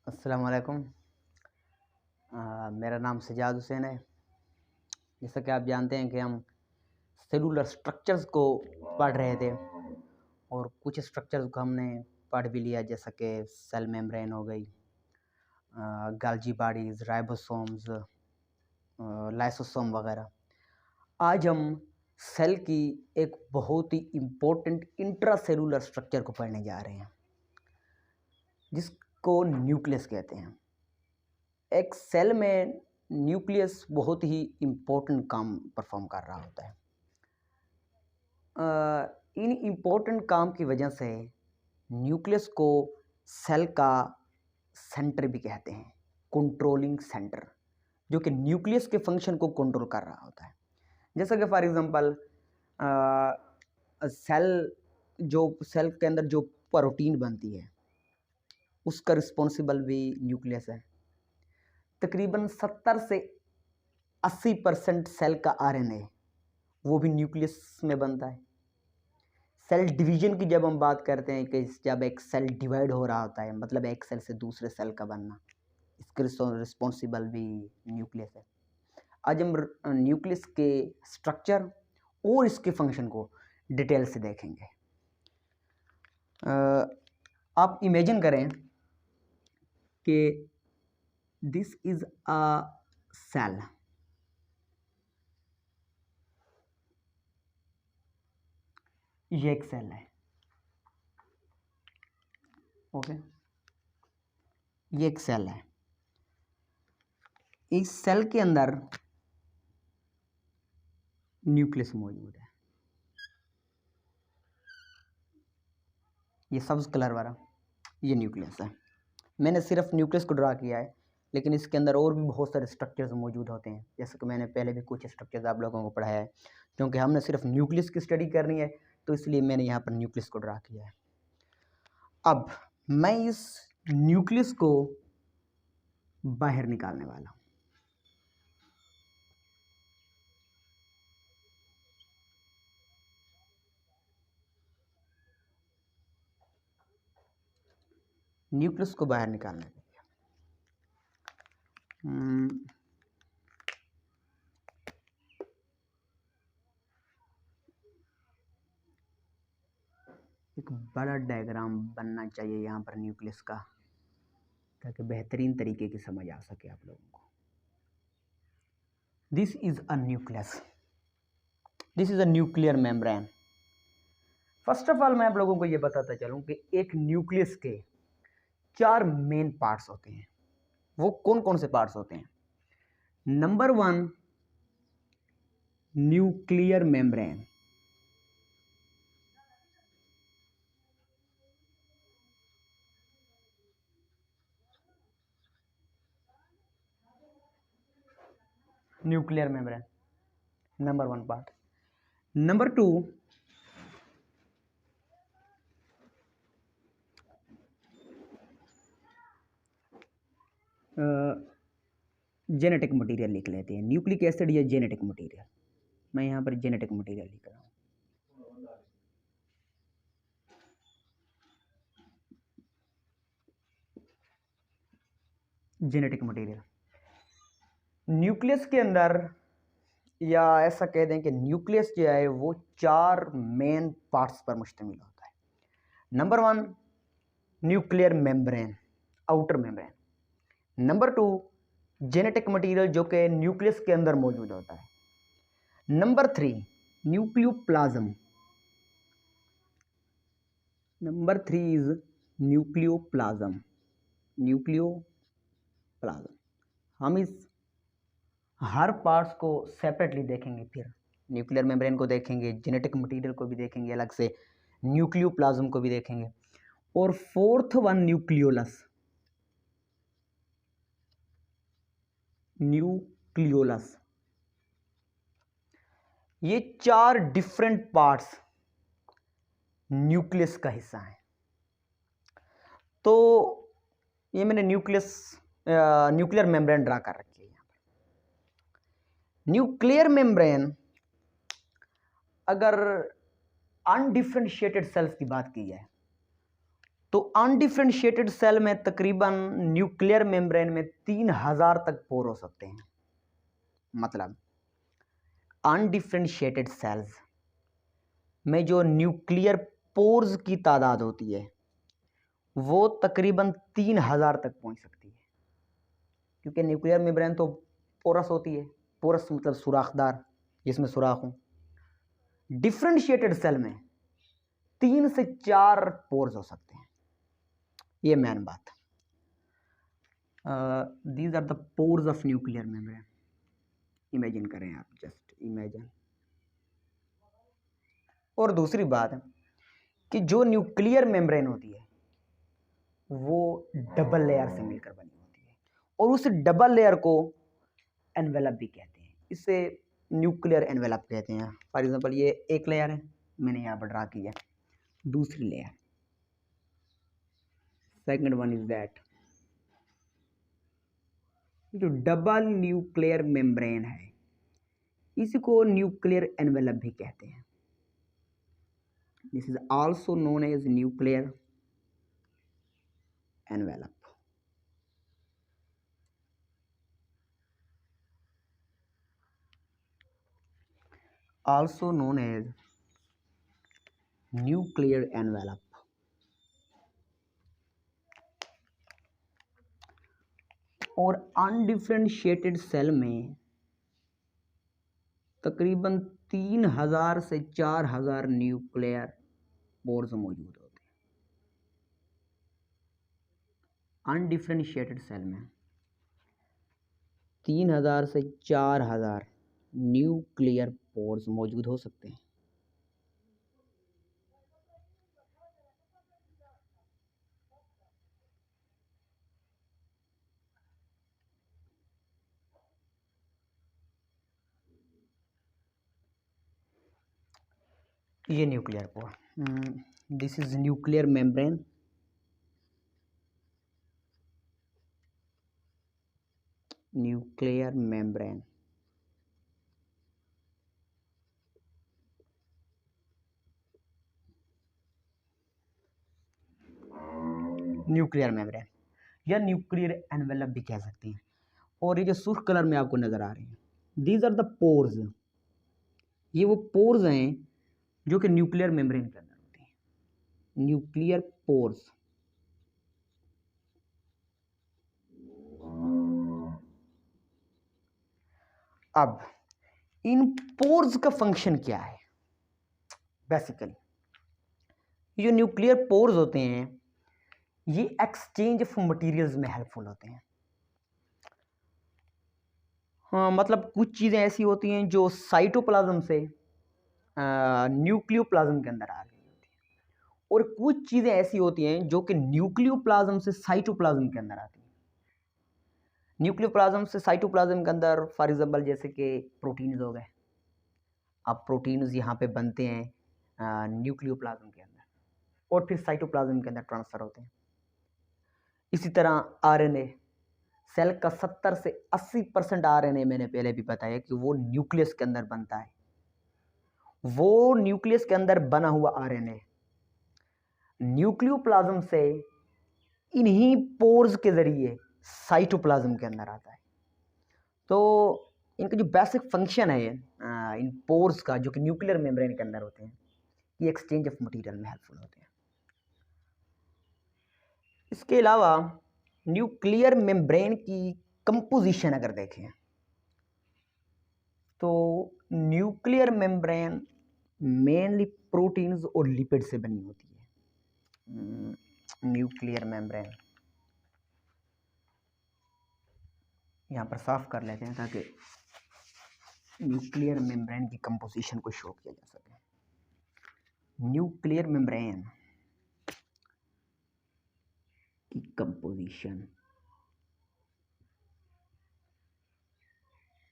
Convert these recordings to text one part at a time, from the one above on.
अस्सलाम वालेकुम। मेरा नाम सजाद हुसैन है। जैसा कि आप जानते हैं कि हम सेलुलर स्ट्रक्चर्स को पढ़ रहे थे और कुछ स्ट्रक्चर्स को हमने पढ़ भी लिया, जैसा कि सेल मेम्ब्रेन हो गई, गाल्जी बॉडीज़, राइबोसोम्स, लाइसोसोम वगैरह। आज हम सेल की एक बहुत ही इम्पोर्टेंट इंट्रासेलुलर स्ट्रक्चर को पढ़ने जा रहे हैं, जिसको न्यूक्लियस कहते हैं। एक सेल में न्यूक्लियस बहुत ही इम्पोर्टेंट काम परफॉर्म कर रहा होता है। इन इम्पोर्टेंट काम की वजह से न्यूक्लियस को सेल का सेंटर भी कहते हैं, कंट्रोलिंग सेंटर, जो कि न्यूक्लियस के फंक्शन को कंट्रोल कर रहा होता है। जैसा कि फॉर एग्जांपल सेल के अंदर जो प्रोटीन बनती है उसका रिस्पॉन्सिबल भी न्यूक्लियस है। तकरीबन 70 से 80% सेल का आरएनए वो भी न्यूक्लियस में बनता है। सेल डिवीजन की जब हम बात करते हैं कि जब एक सेल डिवाइड हो रहा होता है, मतलब एक सेल से दूसरे सेल का बनना, इसके रिस्पॉन्सिबल भी न्यूक्लियस है। आज हम न्यूक्लियस के स्ट्रक्चर और इसके फंक्शन को डिटेल से देखेंगे। आप इमेजिन करें कि दिस इज अ सेल। ये एक सेल है, ओके। ये एक सेल है। इस सेल के अंदर न्यूक्लियस मौजूद है। ये सब्ज कलर वाला ये न्यूक्लियस है। मैंने सिर्फ न्यूक्लियस को ड्रा किया है, लेकिन इसके अंदर और भी बहुत सारे स्ट्रक्चर्स मौजूद होते हैं, जैसे कि मैंने पहले भी कुछ स्ट्रक्चर्स आप लोगों को पढ़ाया है। क्योंकि हमने सिर्फ न्यूक्लियस की स्टडी करनी है, तो इसलिए मैंने यहाँ पर न्यूक्लियस को ड्रा किया है। अब मैं इस न्यूक्लियस को बाहर निकालने वाला हूँ। न्यूक्लियस को बाहर निकालने के लिए एक बड़ा डायग्राम बनना चाहिए यहाँ पर न्यूक्लियस का, ताकि बेहतरीन तरीके की समझ आ सके आप लोगों को। This is a nucleus, this is a nuclear membrane. First of all मैं आप लोगों को ये बताता चलूं कि एक न्यूक्लियस के 4 मेन पार्ट्स होते हैं। वो कौन कौन से पार्ट्स होते हैं? Number 1, nuclear membrane. Nuclear membrane number 1 part. Number 2, genetic material लिख लेते हैं। न्यूक्लिक एसिड या जेनेटिक मटेरियल। मैं यहाँ पर जेनेटिक मटेरियल लिख रहा हूँ। जेनेटिक मटेरियल न्यूक्लियस के अंदर, या ऐसा कह दें कि न्यूक्लियस जो है वो 4 मेन पार्ट्स पर मुश्तमिल होता है। Number 1, nuclear membrane, outer membrane. Number 2, genetic material जो कि न्यूक्लियस के अंदर मौजूद होता है। Number 3, nucleoplasm. Number 3 is nucleoplasm. Nucleoplasm. हम इस हर पार्ट्स को सेपरेटली देखेंगे, फिर न्यूक्लियर मेम्ब्रेन को देखेंगे, जेनेटिक मटेरियल को भी देखेंगे अलग से, न्यूक्लियोप्लाज्म को भी देखेंगे, और फोर्थ वन न्यूक्लियोलस। न्यूक्लियोलस। ये 4 डिफरेंट पार्ट्स न्यूक्लियस का हिस्सा है। तो ये मैंने न्यूक्लियर मेम्ब्रेन ड्रा कर रखी है यहाँ पर। न्यूक्लियर मेम्ब्रेन, अगर अनडिफरेंशिएटेड सेल्स की बात की जाए तो अनडिफरेंशिएटेड सेल में तकरीबन न्यूक्लियर मेम्ब्रेन में 3000 तक पोर हो सकते हैं। मतलब अनडिफरेंशिएटेड सेल्स में जो न्यूक्लियर पोर्स की तादाद होती है वो तकरीबन 3000 तक पहुंच सकती है, क्योंकि न्यूक्लियर मेम्ब्रेन तो पोरस होती है। पोरस मतलब सुराखदार, जिसमें सुराख हो। डिफरेंशिएटेड सेल में 3 से 4 पोर्स हो सकते हैं। ये मेन बात। These are the pores of nuclear membrane. Imagine करें आप, जस्ट इमेजिन। और दूसरी बात है कि जो न्यूक्लियर मेम्ब्रेन होती है वो डबल लेयर से मिलकर बनी होती है, और उस डबल लेयर को एनवेलप भी कहते हैं। इसे न्यूक्लियर एनवेलप कहते हैं। फॉर एग्जांपल ये एक लेयर है, मैंने यहाँ पर ड्रा किया। दूसरी layer, second one is that. जो डबल न्यूक्लियर मेम्ब्रेन है इसी को न्यूक्लियर एनवेलप भी कहते हैं। This is also known as nuclear envelope. also known as nuclear envelope। और अनडिफरेंशिएटेड सेल में तकरीबन 3000 से 4000 न्यूक्लियर पोर्स मौजूद होते हैं। अनडिफरेंशिएटेड सेल में 3000 से 4000 न्यूक्लियर पोर्स मौजूद हो सकते हैं। ये nuclear pore, this is nuclear membrane. Nuclear membrane nuclear membrane या न्यूक्लियर एनवेलप भी कह सकते हैं। और ये जो सुर्ख कलर में आपको नजर आ रहे हैं, दीज आर द पोर्स। ये वो पोर्स हैं जो कि न्यूक्लियर मेम्ब्रेन के अंदर होते हैं। Nuclear pores. अब इन पोर्स का फंक्शन क्या है? बेसिकली ये न्यूक्लियर पोर्स होते हैं, ये एक्सचेंज ऑफ मटेरियल्स में हेल्पफुल होते हैं। हाँ, मतलब कुछ चीज़ें ऐसी होती हैं जो साइटोप्लाज्म से न्यूक्लियोप्लाज्म के अंदर आ गई होती हैं, और कुछ चीज़ें ऐसी होती हैं जो कि न्यूक्लियोप्लाज्म से साइटोप्लाज्म के अंदर आती हैं। न्यूक्लियोप्लाज्म से साइटोप्लाज्म के अंदर फॉर एग्जांपल जैसे कि प्रोटीन्स हो गए। अब प्रोटीन्स यहाँ पे बनते हैं न्यूक्लियोप्लाज्म के अंदर और फिर साइटोप्लाज्म के अंदर ट्रांसफ़र होते हैं। इसी तरह आरएनए, सेल का 70 से 80% आरएनए, मैंने पहले भी बताया कि वो न्यूक्लियस के अंदर बनता है। वो न्यूक्लियस के अंदर बना हुआ आरएनए न्यूक्लियोप्लाज्म से इन्हीं पोर्स के जरिए साइटोप्लाज्म के अंदर आता है। तो इनका जो बेसिक फंक्शन है इन पोर्स का, जो कि न्यूक्लियर मेम्ब्रेन के अंदर होते हैं, ये एक्सचेंज ऑफ मटेरियल में हेल्पफुल होते हैं। इसके अलावा न्यूक्लियर मेम्ब्रेन की कंपोजिशन अगर देखें तो न्यूक्लियर मेम्ब्रेन मेनली प्रोटीन्स और लिपिड से बनी होती है। न्यूक्लियर मेम्ब्रेन यहाँ पर साफ कर लेते हैं ताकि न्यूक्लियर मेम्ब्रेन की कंपोजिशन को शो किया जा सके। न्यूक्लियर मेम्ब्रेन की composition,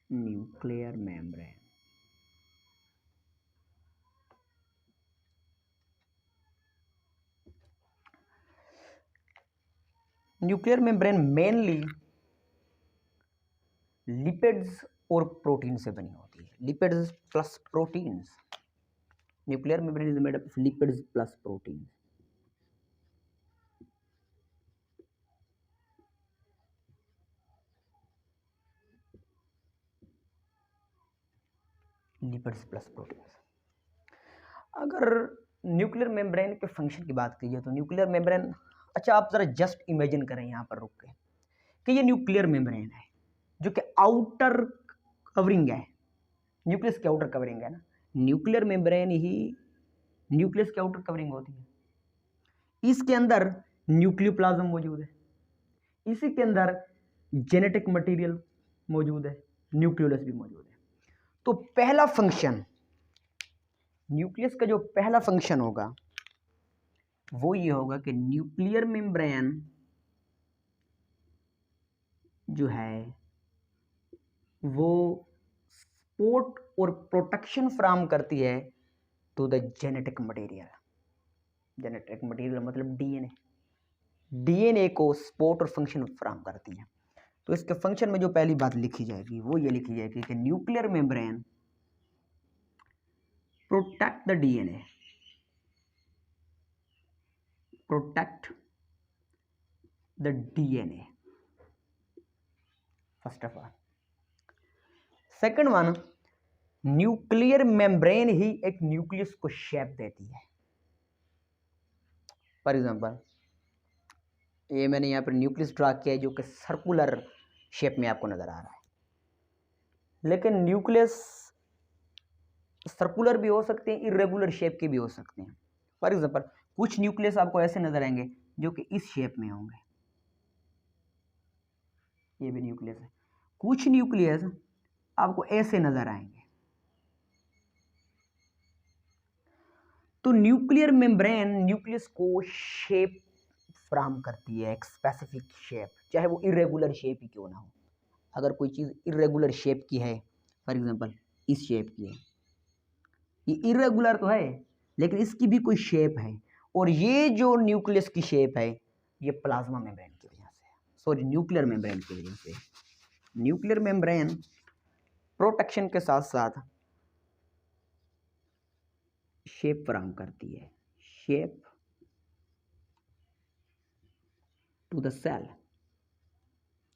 nuclear membrane nuclear membrane mainly lipids और प्रोटीन से बनी होती है। Lipids plus proteins. Nuclear membrane is made up of lipids plus protein. Lipids plus proteins. अगर न्यूक्लियर मेम्ब्रेन के फंक्शन की बात कीजिए तो न्यूक्लियर मेम्ब्रेन, अच्छा आप ज़रा जस्ट इमेजिन करें यहाँ पर रुक के कि ये न्यूक्लियर मेम्ब्रेन है जो कि आउटर कवरिंग है, न्यूक्लियस की आउटर कवरिंग है ना, न्यूक्लियर मेम्ब्रेन ही न्यूक्लियस की आउटर कवरिंग होती है। इसके अंदर न्यूक्लियोप्लाज्म मौजूद है, इसी के अंदर जेनेटिक मटेरियल मौजूद है, न्यूक्लियोलस भी मौजूद है। तो पहला फंक्शन न्यूक्लियस का जो पहला फंक्शन होगा वो ये होगा कि न्यूक्लियर मेम्ब्रेन जो है वो सपोर्ट और प्रोटेक्शन फ्राहम करती है to the genetic material. Genetic material मतलब डीएनए, डीएनए को सपोर्ट और फंक्शन फ्राहम करती है। तो इसके फंक्शन में जो पहली बात लिखी जाएगी वो ये लिखी जाएगी कि nuclear membrane protect the DNA, protect the DNA first of all. Second one, nuclear membrane ही एक न्यूक्लियस को शेप देती है। फॉर एग्जांपल ये मैंने यहाँ पर न्यूक्लियस ड्रा किया है जो कि सर्कुलर शेप में आपको नजर आ रहा है, लेकिन न्यूक्लियस सर्कुलर भी हो सकते हैं, इरेगुलर शेप के भी हो सकते हैं। फॉर एग्जांपल कुछ न्यूक्लियस आपको ऐसे नजर आएंगे जो कि इस शेप में होंगे, ये भी न्यूक्लियस है। कुछ न्यूक्लियस आपको ऐसे नजर आएंगे। तो न्यूक्लियर मेम्ब्रेन न्यूक्लियस को शेप फ्राहम करती है, एक स्पेसिफिक शेप, चाहे वो इरेगुलर शेप ही क्यों ना हो। अगर कोई चीज़ इरेगुलर शेप की है, फॉर एग्जांपल इस शेप की है, ये इरेगुलर तो है लेकिन इसकी भी कोई शेप है, और ये जो न्यूक्लियस की शेप है ये प्लाज्मा मेम्ब्रेन की वजह से, सॉरी न्यूक्लियर मेम्ब्रेन की वजह से। न्यूक्लियर मेम्ब्रेन प्रोटेक्शन के साथ साथ शेप फ्राहम करती है, shape to the cell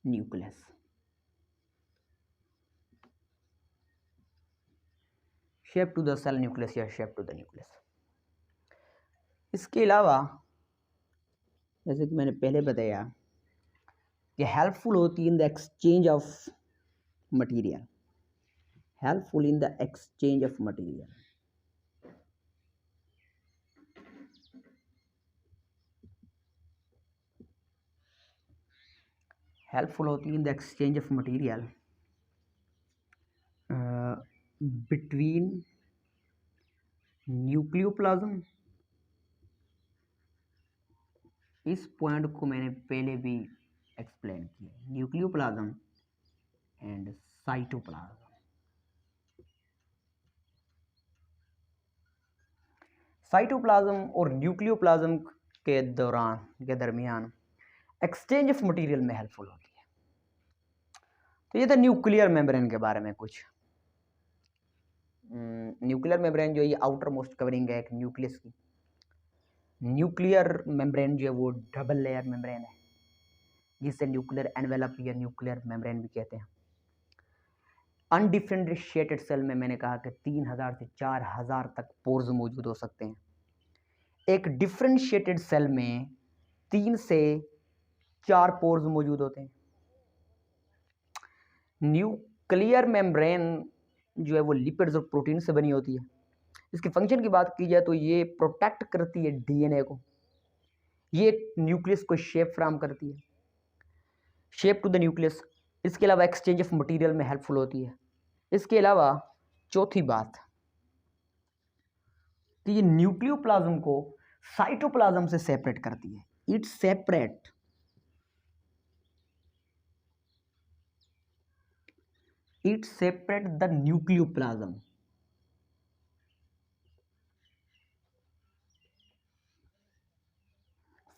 nucleus, shape to the cell nucleus या शेप टू द न्यूक्लियस। इसके अलावा जैसे कि मैंने पहले बताया कि हेल्पफुल होती है in the exchange of material, helpful in the exchange of material. Helpful होती है in the exchange of material between nucleoplasm, इस पॉइंट को मैंने पहले भी एक्सप्लेन किया, न्यूक्लियोप्लाज्म एंड साइटोप्लाज्म। साइटोप्लाज्म और न्यूक्लियोप्लाज्म के दरमियान एक्सचेंज ऑफ मटेरियल में हेल्पफुल होती है। तो ये था न्यूक्लियर मेम्ब्रेन के बारे में कुछ। न्यूक्लियर मेम्ब्रेन जो है ये आउटर मोस्ट कवरिंग है एक न्यूक्लियस की। न्यूक्लियर मेम्ब्रेन जो है वो डबल लेयर मेम्ब्रेन है जिसे न्यूक्लियर एनवेलप या न्यूक्लियर मेम्ब्रेन भी कहते हैं। अनडिफरेंशिएटेड सेल में मैंने कहा कि 3000 से 4000 तक पोर्स मौजूद हो सकते हैं। एक डिफरेंशिएटेड सेल में 3 से 4 पोर्स मौजूद होते हैं। न्यूक्लियर मेम्ब्रेन जो है वो लिपिड्स और प्रोटीन से बनी होती है। इसके फंक्शन की बात की जाए तो ये प्रोटेक्ट करती है डीएनए को, ये न्यूक्लियस को शेप फ्राहम करती है, शेप टू द न्यूक्लियस। इसके अलावा एक्सचेंज ऑफ मटेरियल में हेल्पफुल होती है। इसके अलावा चौथी बात कि ये न्यूक्लियोप्लाज्म को साइटोप्लाज्म से सेपरेट करती है। It separate the nucleoplasm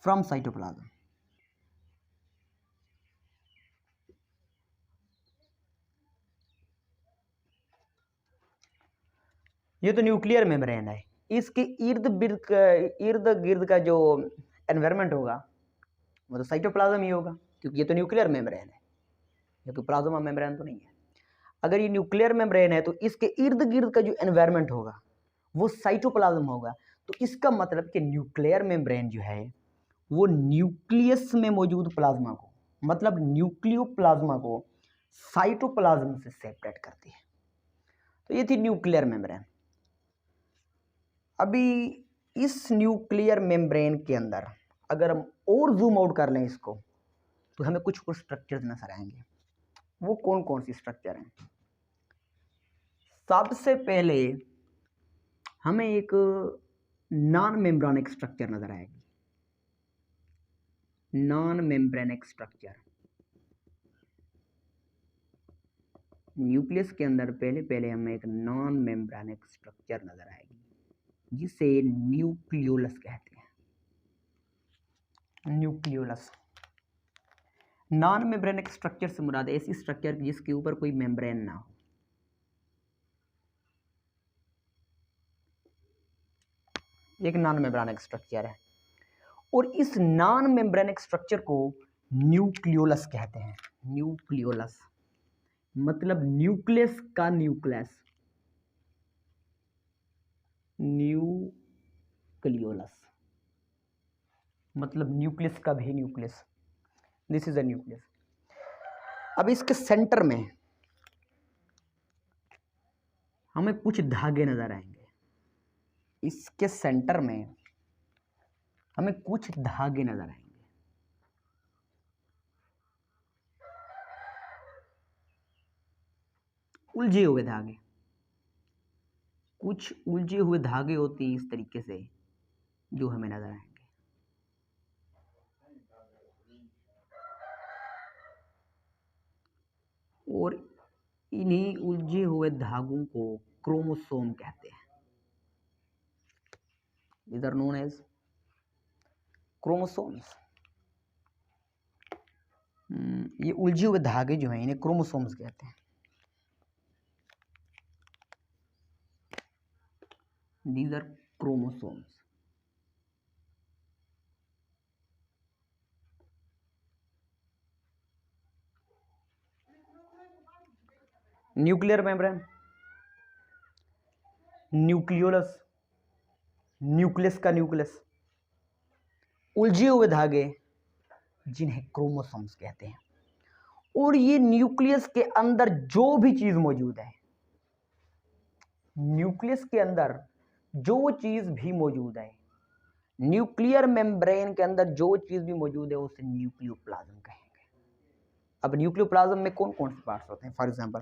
from cytoplasm. ये तो न्यूक्लियर मेम्ब्रेन है। इसके इर्द गिर्द का जो एनवायरनमेंट होगा वो तो साइटोप्लाज्म ही होगा, क्योंकि ये तो न्यूक्लियर मेम्ब्रेन है, ये तो प्लाज्मा मेम्ब्रेन तो नहीं है। अगर ये न्यूक्लियर मेम्ब्रेन है तो इसके इर्द गिर्द का जो एनवायरनमेंट होगा वो साइटोप्लाज्म होगा। तो इसका मतलब कि न्यूक्लियर मेम्ब्रेन जो है वो न्यूक्लियस में मौजूद प्लाज्मा को, मतलब न्यूक्लियोप्लाज्मा को साइटोप्लाज्म से सेपरेट करती है। तो ये थी न्यूक्लियर मेम्ब्रेन। अभी इस न्यूक्लियर मेम्ब्रेन के अंदर अगर हम और जूम आउट कर लें इसको तो हमें कुछ स्ट्रक्चर्स नजर आएंगे। वो कौन कौन सी स्ट्रक्चर हैं? सबसे पहले हमें एक नॉन मेम्ब्रेनिक स्ट्रक्चर नजर आएगी। नॉन मेम्ब्रेनिक स्ट्रक्चर, न्यूक्लियस के अंदर पहले हमें एक नॉन मेम्ब्रेनिक स्ट्रक्चर नजर आएगी जिसे न्यूक्लियोलस कहते हैं। न्यूक्लियोलस नॉन मेम्ब्रेनिक स्ट्रक्चर से मुराद ऐसी स्ट्रक्चर जिसके ऊपर कोई मेम्ब्रेन ना हो। एक नॉन मेम्ब्रेनिक स्ट्रक्चर है और इस नॉन मेम्ब्रेनिक स्ट्रक्चर को न्यूक्लियोलस कहते हैं। न्यूक्लियोलस मतलब न्यूक्लियस का न्यूक्लियस, न्यूक्लियोलस मतलब न्यूक्लियस का भी nucleus. This is a nucleus. अब इसके सेंटर में हमें कुछ धागे नजर आएंगे। इसके सेंटर में हमें कुछ धागे नजर आएंगे। उलझे हुए धागे, कुछ उलझे हुए धागे होते हैं इस तरीके से जो हमें नजर आएंगे। और इन्हीं उलझे हुए धागों को क्रोमोसोम कहते हैं। These are known as chromosomes. ये उलझे हुए धागे जो हैं इन्हें क्रोमोसोम्स कहते हैं। These are chromosomes. Nuclear membrane, nucleolus, nucleus का न्यूक्लियस, उलझे हुए धागे जिन्हें क्रोमोसोम्स कहते हैं। और ये न्यूक्लियस के अंदर जो भी चीज मौजूद है, न्यूक्लियस के अंदर जो चीज भी मौजूद है, न्यूक्लियर मेम्ब्रेन के अंदर जो चीज भी मौजूद है उसे न्यूक्लियोप्लाज्म कहेंगे। अब न्यूक्लियोप्लाज्म में कौन कौन से पार्ट्स होते हैं? फॉर एग्जांपल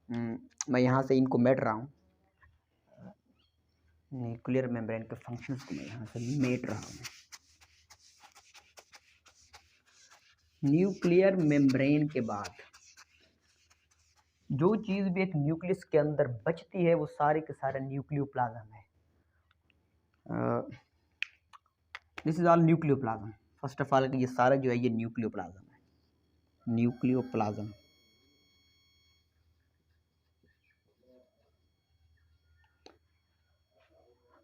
मैं यहाँ से इनको मेट रहा हूँ, न्यूक्लियर मेम्ब्रेन के फंक्शंस को मैं यहाँ से मेट रहा हूँ। न्यूक्लियर मेम्ब्रेन के बाद जो चीज भी एक न्यूक्लियस के अंदर बचती है वो सारे के सारे न्यूक्लियोप्लाज्म है। This is all nucleoplasm. First of all ये सारा जो है ये न्यूक्लियोप्लाज्म है। न्यूक्लियोप्लाज्म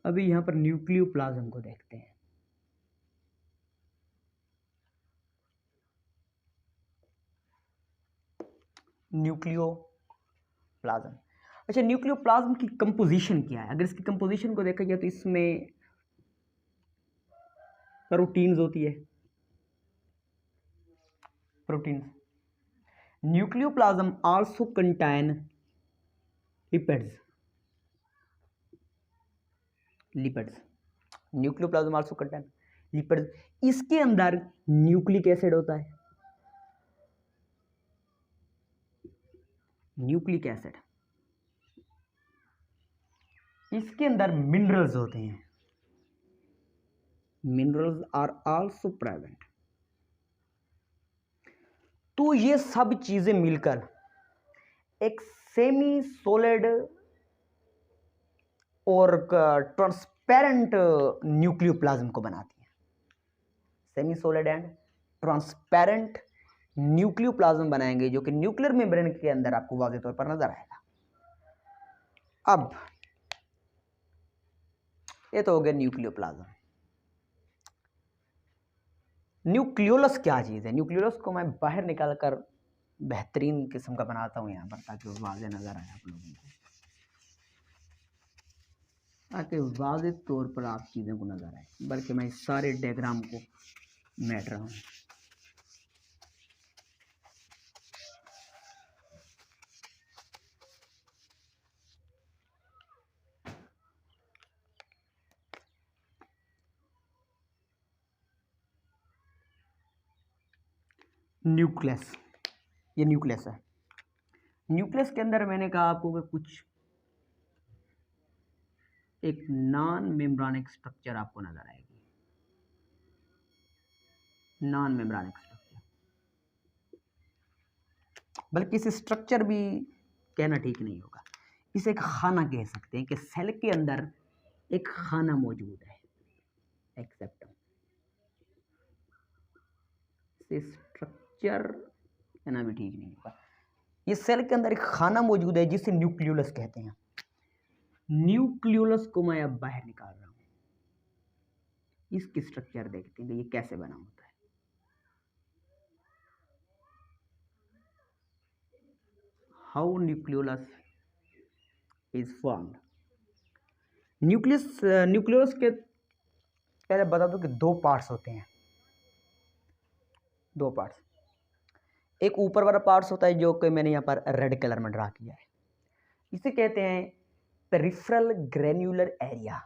अभी यहाँ पर न्यूक्लियोप्लाज्म को देखते हैं। न्यूक्लियोप्लाज्म, अच्छा न्यूक्लियोप्लाज्म की कंपोजिशन क्या है? अगर इसकी कंपोजिशन को देखा जाए तो इसमें प्रोटीन्स होती है, proteins. Nucleoplasm also contain lipids, lipids. Nucleoplasm also contain lipids. इसके अंदर न्यूक्लिक एसिड होता है, न्यूक्लिक एसिड। इसके अंदर मिनरल्स होते हैं, मिनरल्स आर आल्सो प्रेजेंट। तो ये सब चीजें मिलकर एक सेमी सॉलिड और ट्रांसपेरेंट न्यूक्लियोप्लाज्म को बनाती है। Semi solid and transparent nucleoplasm बनाएंगे जो कि न्यूक्लियर मेम्ब्रेन के अंदर आपको वाज़ेह तौर पर नजर आएगा। अब ये तो हो गया न्यूक्लियोप्लाज्म। न्यूक्लियोलस क्या चीज है? न्यूक्लियोलस को मैं बाहर निकाल कर बेहतरीन किस्म का बनाता हूँ यहाँ पर, ताकि वाज़ेह नज़र आए आप लोगों को, ताकि वाज़ेह तौर पर आप चीज़ों को नज़र आए, बल्कि मैं इस सारे डायग्राम को मेट रहा हूँ। न्यूक्लियस, ये न्यूक्लियस है। न्यूक्लियस के अंदर मैंने कहा आपको कि कुछ एक नॉन मेम्ब्रेनिक स्ट्रक्चर आपको नजर आएगी, नॉन मेम्ब्रेनिक स्ट्रक्चर, बल्कि इसे स्ट्रक्चर भी कहना ठीक नहीं होगा, इसे एक खाना कह सकते हैं कि सेल के अंदर एक खाना मौजूद है, एक्सेप्ट इसे स्ट्रक्चर कहना भी ठीक नहीं होगा। ये सेल के अंदर एक खाना मौजूद है जिसे न्यूक्लियोलस कहते हैं। न्यूक्लियोलस को मैं अब बाहर निकाल रहा हूं, इसकी स्ट्रक्चर देखते हैं कि ये कैसे बना होता है। How nucleolus is formed. Nucleolus के पहले बता दूं कि दो पार्ट्स होते हैं, दो पार्ट्स। एक ऊपर वाला पार्ट्स होता है जो कि मैंने यहाँ पर रेड कलर में ड्रा किया है, इसे कहते हैं peripheral granular area,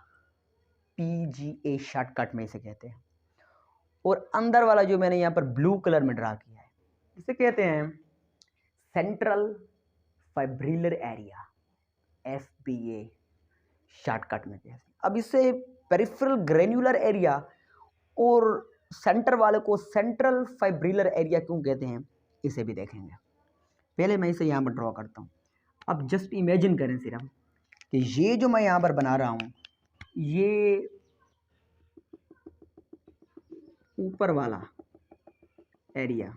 PGA shortcut में इसे कहते हैं। और अंदर वाला जो मैंने यहाँ पर ब्लू कलर में ड्रा किया है, इसे कहते हैं central fibrillar area, FBA shortcut में कहते हैं। अब इसे पेरिफेरल ग्रेन्युलर एरिया और सेंटर वाले को सेंट्रल फाइब्रिलर एरिया क्यों कहते हैं, इसे भी देखेंगे। पहले मैं इसे यहाँ पर ड्रॉ करता हूँ। अब जस्ट इमेजिन करें सिर्फ कि ये जो मैं यहाँ पर बना रहा हूँ, ये ऊपर वाला एरिया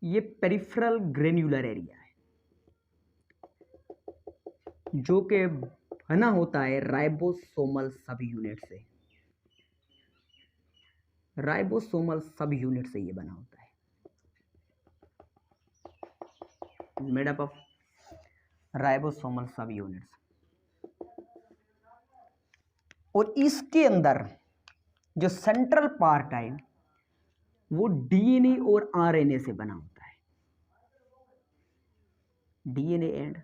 ये पेरिफेरल ग्रेन्युलर एरिया है, जो कि बना होता है राइबोसोमल सब यूनिट से, राइबोसोमल सब यूनिट से ये बना होता है, मेड अप ऑफ राइबोसोमल सब यूनिट्स। और इसके अंदर जो सेंट्रल पार्ट है वो DNA और RNA से बना होता है, DNA एंड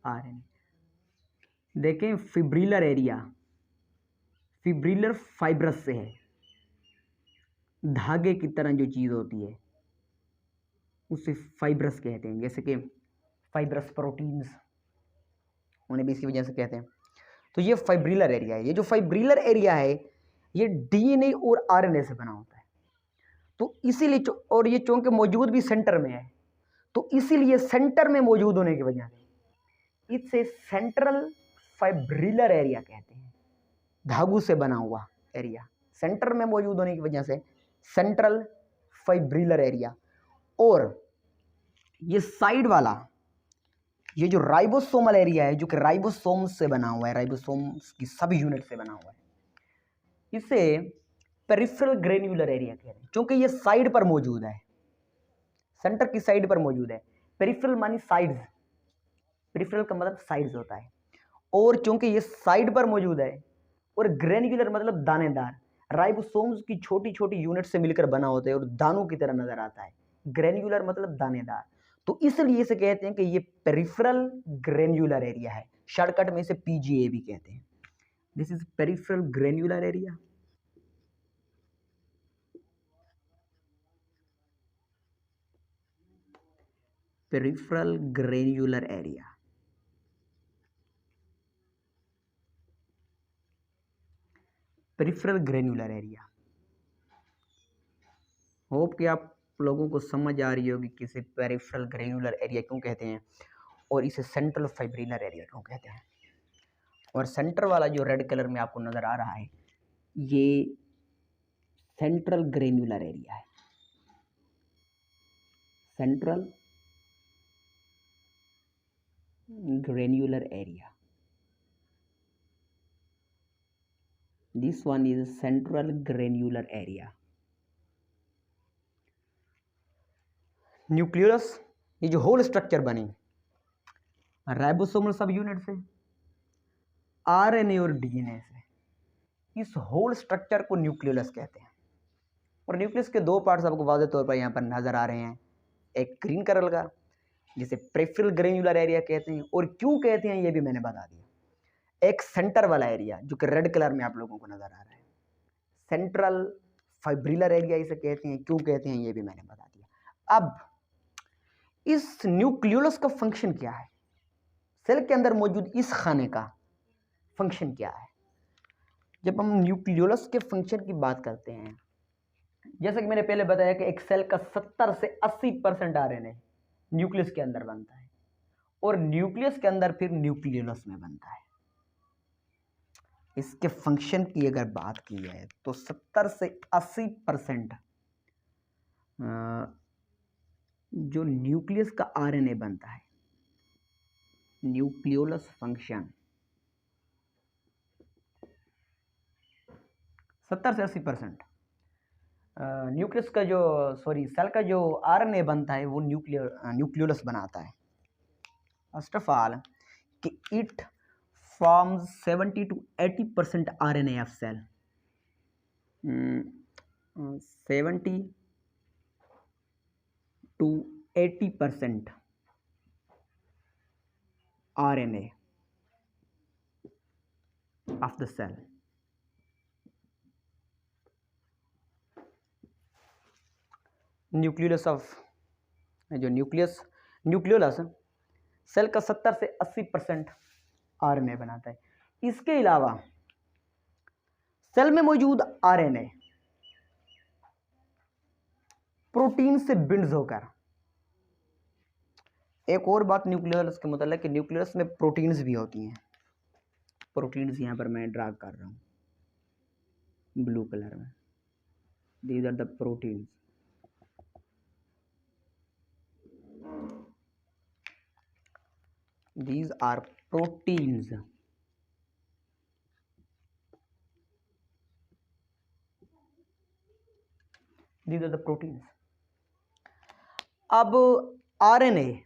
RNA। देखें फिब्रिलर एरिया, फिब्रिलर फाइब्रस से है, धागे की तरह जो चीज़ होती है उसे फाइब्रस कहते हैं, जैसे कि फाइब्रस प्रोटीन्स, उन्हें भी इसी वजह से कहते हैं। तो ये फाइब्रिलर एरिया है। ये जो फाइब्रिलर एरिया है ये DNA और RNA से बना होता है। तो इसीलिए और ये चूंकि मौजूद भी सेंटर में है, तो इसीलिए सेंटर में मौजूद होने की वजह से इसे सेंट्रल फाइब्रिलर एरिया कहते हैं, धागों से बना हुआ एरिया, सेंटर में मौजूद होने की वजह से सेंट्रल फाइब्रिलर एरिया। और ये साइड वाला, ये जो राइबोसोमल एरिया है, जो कि राइबोसोम्स से बना हुआ है, राइबोसोम्स की सब यूनिट से बना हुआ है, इसे पेरिफेरल ग्रेन्युलर एरिया कहते हैं, क्योंकि ये साइड पर मौजूद है, सेंटर की साइड पर मौजूद है। पेरिफेरल मानी साइड्स, पेरिफेरल का मतलब साइड्स होता है, और चूंकि ये साइड पर मौजूद है, और ग्रेन्युलर मतलब दानेदार, राइबोसोम्स की छोटी छोटी यूनिट से मिलकर बना होता है और दानों की तरह नजर आता है। ग्रेन्युलर मतलब दानेदार, तो इसलिए इसे कहते हैं कि ये पेरिफेरल ग्रेन्युलर एरिया है, शॉर्टकट में इसे PGA भी कहते हैं। This is peripheral granular area. Peripheral granular area, peripheral granular area. Hope कि आप लोगों को समझ आ रही होगी कि इसे पेरिफेरल ग्रेन्युलर एरिया क्यों कहते हैं और इसे सेंट्रल फाइब्रिलर एरिया क्यों कहते हैं। और सेंटर वाला जो रेड कलर में आपको नज़र आ रहा है ये सेंट्रल ग्रेन्युलर एरिया है, central granular area. This one is central granular area. Nucleus, ये जो होल स्ट्रक्चर बनी राइबोसोमल सब यूनिट से, आरएनए और डीएनए से, इस होल स्ट्रक्चर को न्यूक्लियस कहते हैं। और न्यूक्लियस के दो पार्ट्स आपको वाज़ेह तौर पर यहाँ पर नजर आ रहे हैं, एक ग्रीन कलर का जिसे प्रेफरल ग्रेन्युलर एरिया कहते हैं, और क्यों कहते हैं ये भी मैंने बता दिया। एक सेंटर वाला एरिया जो कि रेड कलर में आप लोगों को नजर आ रहा है, सेंट्रल फाइब्रिलर एरिया इसे कहते हैं, क्यों कहते हैं ये भी मैंने बता दिया। अब इस न्यूक्लियोलस का फंक्शन क्या है, सेल के अंदर मौजूद इस खाने का फंक्शन क्या है। जब हम न्यूक्लियोलस के फंक्शन की बात करते हैं, जैसा कि मैंने पहले बताया कि एक सेल का 70 से 80% आरएनए न्यूक्लियस के अंदर बनता है, और न्यूक्लियस के अंदर फिर न्यूक्लियोलस में बनता है। इसके फंक्शन की अगर बात की जाए तो 70 से 80% जो न्यूक्लियस का आरएनए बनता है, न्यूक्लियोलस फंक्शन 70 से 80% न्यूक्लियस का जो सेल का जो आरएनए बनता है वो न्यूक्लियोलस बनाता है। फर्स्ट ऑफ ऑल कि it forms 70 to 80% RNA of cell. 70 to 80% RNA of the cell. Nucleus of जो न्यूक्लियोलस सेल का 70 से 80% आरएनए बनाता है। इसके अलावा सेल में मौजूद आरएनए प्रोटीन से बिंड्स होकर, एक और बात न्यूक्लियस के मतलब कि न्यूक्लियस में प्रोटीन्स भी होती हैं। प्रोटीन्स यहां पर मैं ड्रा कर रहा हूं ब्लू कलर में, these are the proteins. These are proteins. These are the proteins. अब आरएनए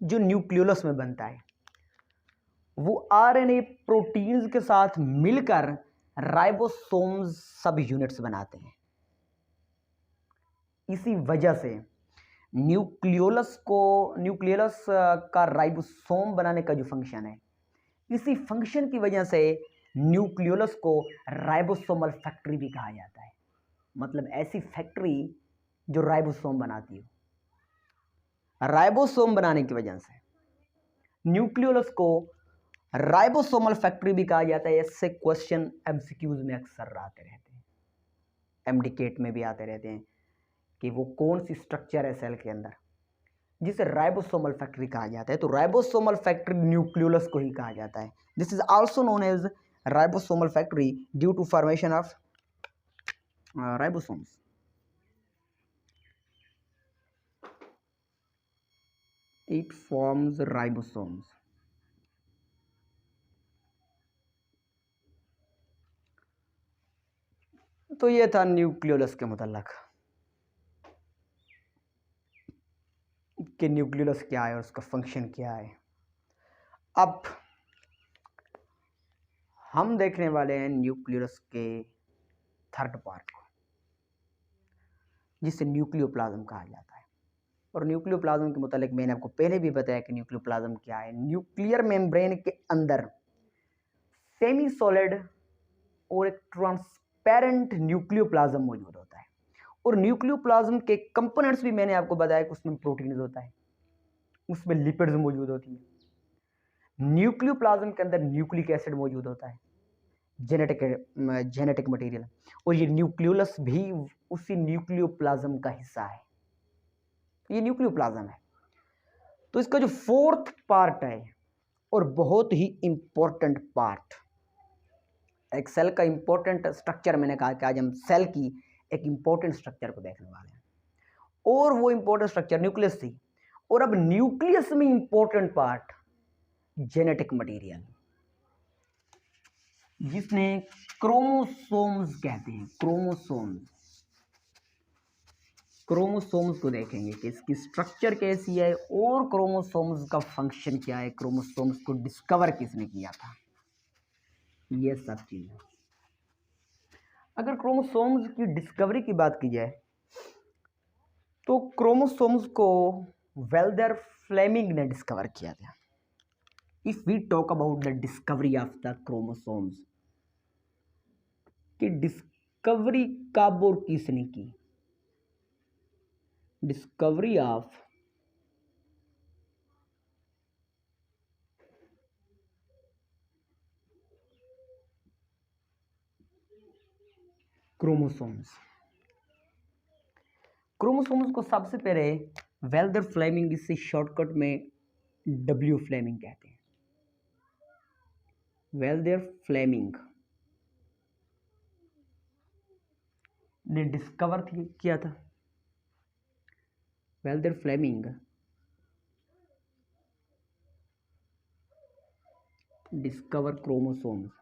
जो न्यूक्लियोलस में बनता है, वो आरएनए प्रोटीन्स के साथ मिलकर राइबोसोम्स सब यूनिट्स बनाते हैं। इसी वजह से न्यूक्लियोलस का राइबोसोम बनाने का जो फंक्शन है, इसी फंक्शन की वजह से न्यूक्लियोलस को राइबोसोमल फैक्ट्री भी कहा जाता है। मतलब ऐसी फैक्ट्री जो राइबोसोम बनाती हो। राइबोसोम बनाने की वजह से न्यूक्लियोलस को राइबोसोमल फैक्ट्री भी कहा जाता है। ऐसे क्वेश्चन एमसीक्यूज में अक्सर आते रहते हैं, एमडीकेट में भी आते रहते हैं कि वो कौन सी स्ट्रक्चर है सेल के अंदर जिसे राइबोसोमल फैक्ट्री कहा जाता है। तो राइबोसोमल फैक्ट्री न्यूक्लियोलस को ही कहा जाता है। This is also known as ribosomal factory due to formation of ribosomes. It forms ribosomes. तो ये था न्यूक्लियोलस के मुतल्लक कि न्यूक्लियोलस क्या है और उसका फंक्शन क्या है। अब हम देखने वाले हैं न्यूक्लियोलस के थर्ड पार्ट को, जिसे न्यूक्लियोप्लाज्म कहा जाता है। और न्यूक्लियोप्लाज्म के मुतालिक मैंने आपको पहले भी बताया कि न्यूक्लियोप्लाज्म क्या है। न्यूक्लियर मेम्ब्रेन के अंदर सेमी सॉलिड और एक ट्रांसपेरेंट न्यूक्लियोप्लाज्म मौजूद होता है। और न्यूक्लियोप्लाज्म के कंपोनेंट्स भी मैंने आपको बताया कि उसमें प्रोटीन्स होता है, उसमें लिपिड्स मौजूद होती है। न्यूक्लियोप्लाज्म के अंदर न्यूक्लिक एसिड मौजूद होता है, जेनेटिक मटेरियल, और ये न्यूक्लियोलस भी उसी न्यूक्लियोप्लाज्म का हिस्सा है। ये न्यूक्लियोप्लाज्म है। तो इसका जो फोर्थ पार्ट है और बहुत ही इंपॉर्टेंट पार्ट, एक सेल का इंपॉर्टेंट स्ट्रक्चर, मैंने कहा कि आज हम सेल की एक इंपॉर्टेंट स्ट्रक्चर को देखने वाले हैं, और वो इंपॉर्टेंट स्ट्रक्चर न्यूक्लियस थी। और अब न्यूक्लियस में इंपॉर्टेंट पार्ट जेनेटिक मटेरियल। जिसने क्रोमोसोम्स कहते हैं। क्रोमोसोम्स को देखेंगे कि इसकी स्ट्रक्चर कैसी है और क्रोमोसोम्स का फंक्शन क्या है, क्रोमोसोम्स को डिस्कवर किसने किया था, ये सब चीजें। अगर क्रोमोसोम्स की डिस्कवरी की बात की जाए तो क्रोमोसोम्स को वेल्डर फ्लेमिंग ने डिस्कवर किया था। If we talk about the discovery of the chromosomes, कि डिस्कवरी कब और किसने की, डिस्कवरी ऑफ क्रोमोसोम्स को सबसे पहले वेल्डर फ्लेमिंग, इसे शॉर्टकट में डब्ल्यू फ्लेमिंग कहते हैं। वेल्डर फ्लेमिंग ने डिस्कवर किया था। Walther Flemming discover chromosomes.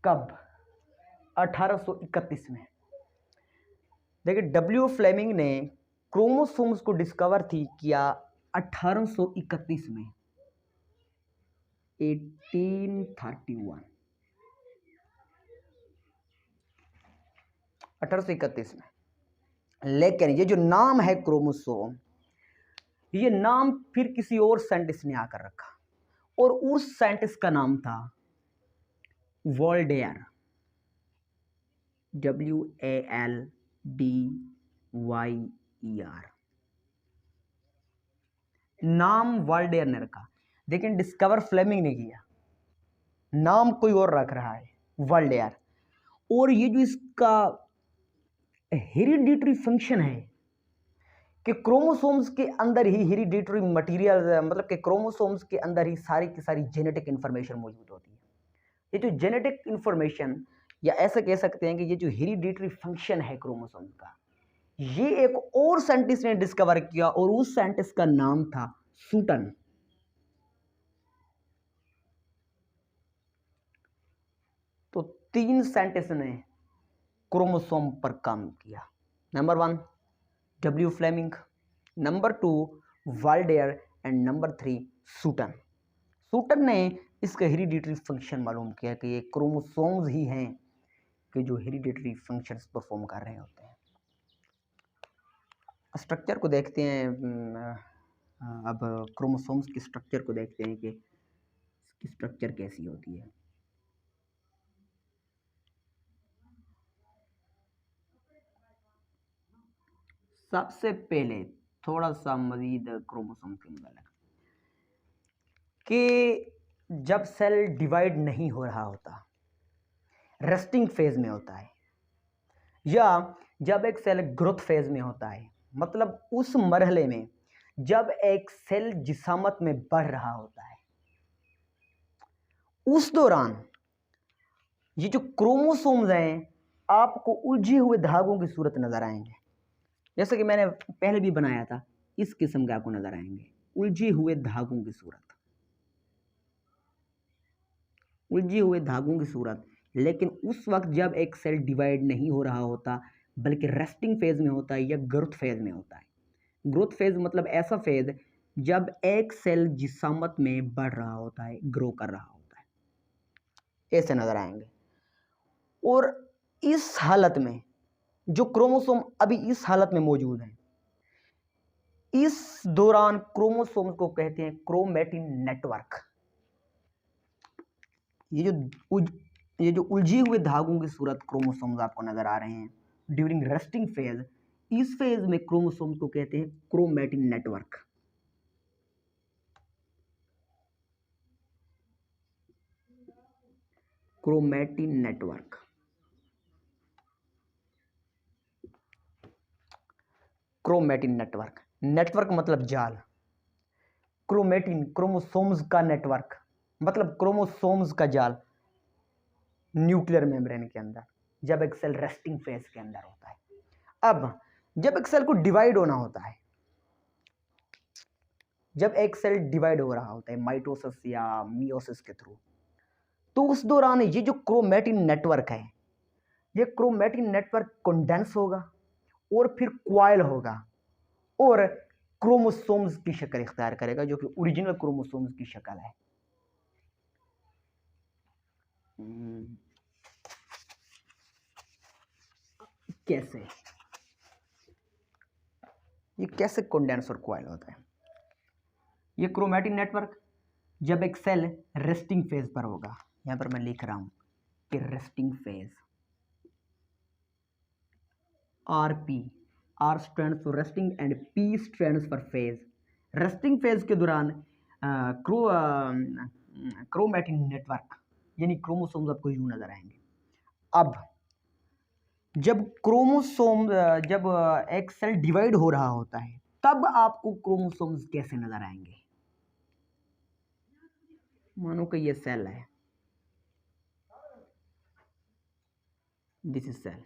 कब? 1831 में। देखिए, डब्ल्यू फ्लेमिंग ने क्रोमोसोम्स को डिस्कवर किया 1831 में, 1831, 1831 में। लेकिन ये जो नाम है क्रोमोसोम, ये नाम फिर किसी और साइंटिस्ट ने आकर रखा, और उस साइंटिस्ट का नाम था वॉल्डेयर, WALDYER। नाम वॉल्डेयर ने रखा, लेकिन डिस्कवर फ्लेमिंग ने किया, नाम कोई और रख रहा है, वॉल्डेयर। और ये जो इसका हेरिडिटरी फंक्शन है कि क्रोमोसोम्स के अंदर ही हेरिडिटरी मटेरियल, मतलब कि क्रोमोसोम्स के अंदर ही सारी की सारी जेनेटिक इंफॉर्मेशन मौजूद होती है। ये जो जेनेटिक इंफॉर्मेशन, या ऐसा कह सकते हैं कि ये जो हेरिडिटरी फंक्शन है क्रोमोसोम्स का, ये एक और साइंटिस्ट ने डिस्कवर किया, और उस साइंटिस्ट का नाम था सूटन। तो 3 साइंटिस्ट ने क्रोमोसोम पर काम किया। Number 1 W Flemming, number 2 Waldeyer, and number 3 Sutton. Sutton ने इसका हेरिडिटरी फंक्शन मालूम किया कि ये क्रोमोसोम्स ही हैं कि जो हेरिडिटरी फंक्शंस परफॉर्म कर रहे होते हैं। स्ट्रक्चर को देखते हैं, अब क्रोमोसोम्स की स्ट्रक्चर को देखते हैं कि इसकी स्ट्रक्चर कैसी होती है। सबसे पहले थोड़ा सा मजीद क्रोमोसोम के मुताबिक, कि जब सेल डिवाइड नहीं हो रहा होता, रेस्टिंग फेज में होता है, या जब एक सेल ग्रोथ फेज में होता है, मतलब उस मरहले में जब एक सेल जिसामत में बढ़ रहा होता है, उस दौरान ये जो क्रोमोसोम्स हैं आपको उलझे हुए धागों की सूरत नजर आएंगे। जैसे कि मैंने पहले भी बनाया था, इस किस्म के आपको नजर आएंगे, उलझे हुए धागों की सूरत, उलझे हुए धागों की सूरत। लेकिन उस वक्त जब एक सेल डिवाइड नहीं हो रहा होता, बल्कि रेस्टिंग फेज में होता है या ग्रोथ फेज में होता है। ग्रोथ फेज मतलब ऐसा फेज जब एक सेल जिसामत में बढ़ रहा होता है, ग्रो कर रहा होता है, ऐसे नजर आएंगे। और इस हालत में जो क्रोमोसोम अभी इस हालत में मौजूद है, इस दौरान क्रोमोसोम को कहते हैं क्रोमैटिन नेटवर्क। ये जो उलझे हुए धागों की सूरत क्रोमोसोम्स आपको नजर आ रहे हैं ड्यूरिंग रेस्टिंग फेज, इस फेज में क्रोमोसोम्स को कहते हैं chromatin network. Chromatin network, chromatin network, network मतलब जाल, क्रोमैटिन क्रोमोसोम्स का नेटवर्क, मतलब क्रोमोसोम्स का जाल न्यूक्लियर मेम्ब्रेन के अंदर, जब एक सेल रेस्टिंग फेज के अंदर होता है। अब जब एक सेल को डिवाइड होना होता है, जब एक सेल डिवाइड हो रहा होता है माइटोसिस या मियोसिस के थ्रू, तो उस दौरान ये जो क्रोमैटिन नेटवर्क है, ये क्रोमैटिन नेटवर्क कंडेंस होगा और फिर क्वाइल होगा और क्रोमोसोम्स की शक्ल इख्तियार करेगा, जो कि ओरिजिनल क्रोमोसोम्स की शक्ल है। कैसे ये कैसे कंडेंस और क्वाइल होता है? ये क्रोमैटिन नेटवर्क जब एक सेल रेस्टिंग फेज पर होगा, यहां पर मैं लिख रहा हूं कि resting phase, RP, R stands for resting and P stands for phase. Resting phase के दौरान क्रोमैटिन नेटवर्क यानी क्रोमोसोम्स आपको यूं नजर आएंगे। अब जब क्रोमोसोम जब एक सेल डिवाइड हो रहा होता है, तब आपको क्रोमोसोम्स कैसे नजर आएंगे? मानो कि ये सेल है, दिस इज सेल।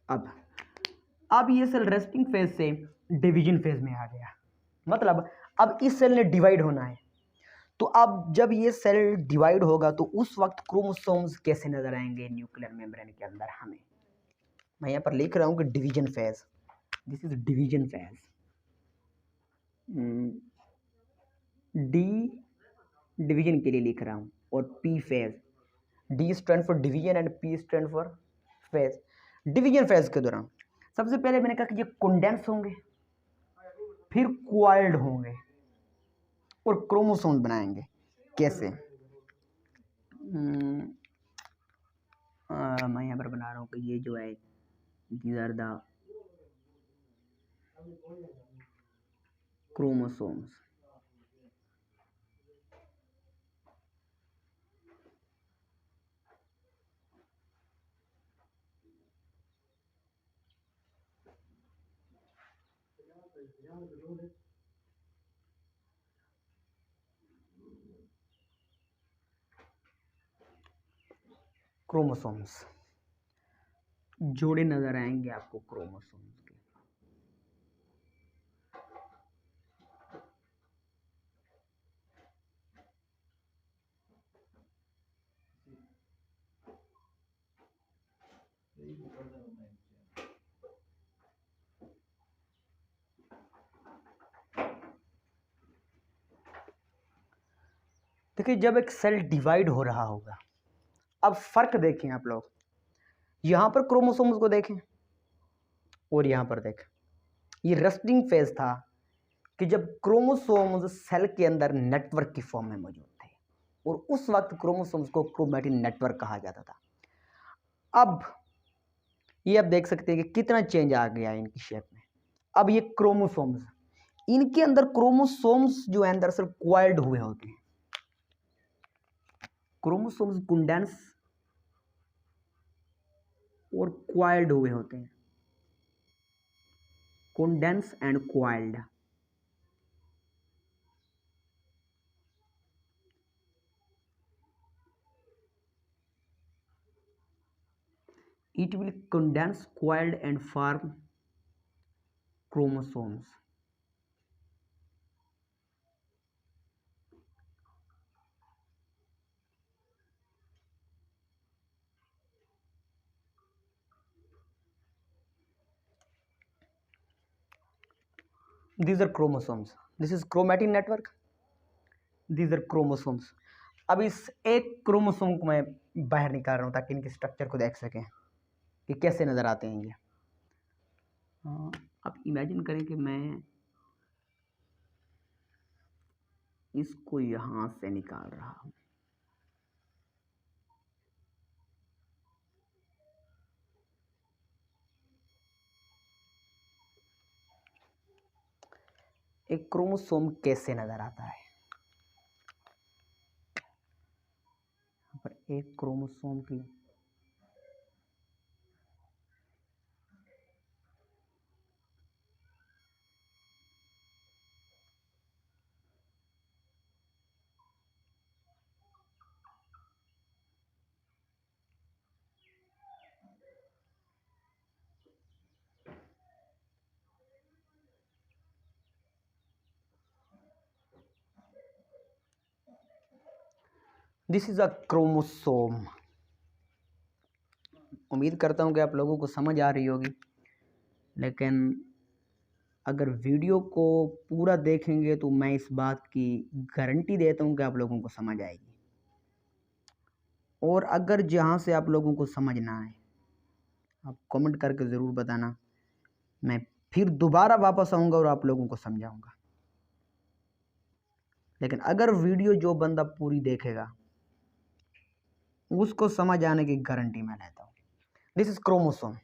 अब ये सेल रेस्टिंग फेज से डिवीजन फेज में आ गया, मतलब अब इस सेल ने डिवाइड होना है। तो अब जब ये सेल डिवाइड होगा तो उस वक्त क्रोमोसोम्स कैसे नजर आएंगे न्यूक्लियर मेम्ब्रेन के अंदर हमें? मैं यहाँ पर लिख रहा हूँ कि division phase, this is division phase. D division के लिए लिख रहा हूँ और P phase, D stand for division and P stand for phase. Division phase के दौरान सबसे पहले मैंने कहा कि ये कंडेंस होंगे, फिर क्वाइल्ड होंगे और क्रोमोसोम बनाएंगे। कैसे? मैं यहाँ पर बना रहा हूँ कि ये जो है these are the chromosomes। Chromosomes जोड़े नजर आएंगे आपको क्रोमोसोम्स के। देखिए जब एक सेल डिवाइड हो रहा होगा, अब फर्क देखें आप लोग, यहां पर क्रोमोसोम्स को देखें और यहां पर देखें। ये रेस्टिंग फेज था कि जब क्रोमोसोम्स सेल के अंदर नेटवर्क की फॉर्म में मौजूद थे और उस वक्त क्रोमोसोम्स को क्रोमैटिन नेटवर्क कहा जाता था। अब ये आप देख सकते हैं कि कितना चेंज आ गया है इनकी शेप में। अब ये क्रोमोसोम्स, इनके अंदर क्रोमोसोम्स जो है दरअसल क्वाइल्ड हुए होते हैं। क्रोमोसोम्स कंडेंस और क्वाइल्ड हुए होते हैं, condense and coiled. It will condense, coiled and form chromosomes. These are chromosomes. This is chromatin network. These are chromosomes. अब इस एक क्रोमोसोम को मैं बाहर निकाल रहा हूँ ताकि इनके स्ट्रक्चर को देख सकें कि कैसे नज़र आते हैं ये। अब इमेजिन करें कि मैं इसको यहाँ से निकाल रहा हूँ। एक क्रोमोसोम कैसे नज़र आता है? पर एक क्रोमोसोम की दिस इज अ क्रोमोसोम। उम्मीद करता हूँ कि आप लोगों को समझ आ रही होगी, लेकिन अगर वीडियो को पूरा देखेंगे तो मैं इस बात की गारंटी देता हूँ कि आप लोगों को समझ आएगी। और अगर जहाँ से आप लोगों को समझ ना आए, आप कमेंट करके ज़रूर बताना, मैं फिर दोबारा वापस आऊँगा और आप लोगों को समझाऊँगा। लेकिन अगर वीडियो जो बंदा पूरी देखेगा उसको समझ आने की गारंटी मैं लेता हूँ। This is chromosome.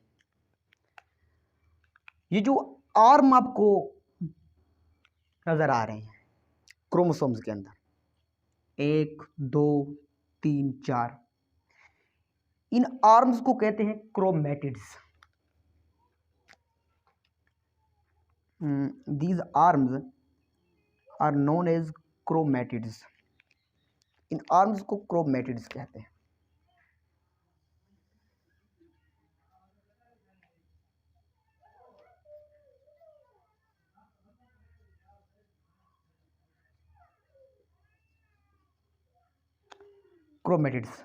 ये जो आर्म आपको नजर आ रहे हैं क्रोमोसोम्स के अंदर, 1 2 3 4, इन आर्म्स को कहते हैं chromatids. These arms are known as chromatids. इन आर्म्स को क्रोमैटिड्स कहते हैं। क्रोमैटिड्स।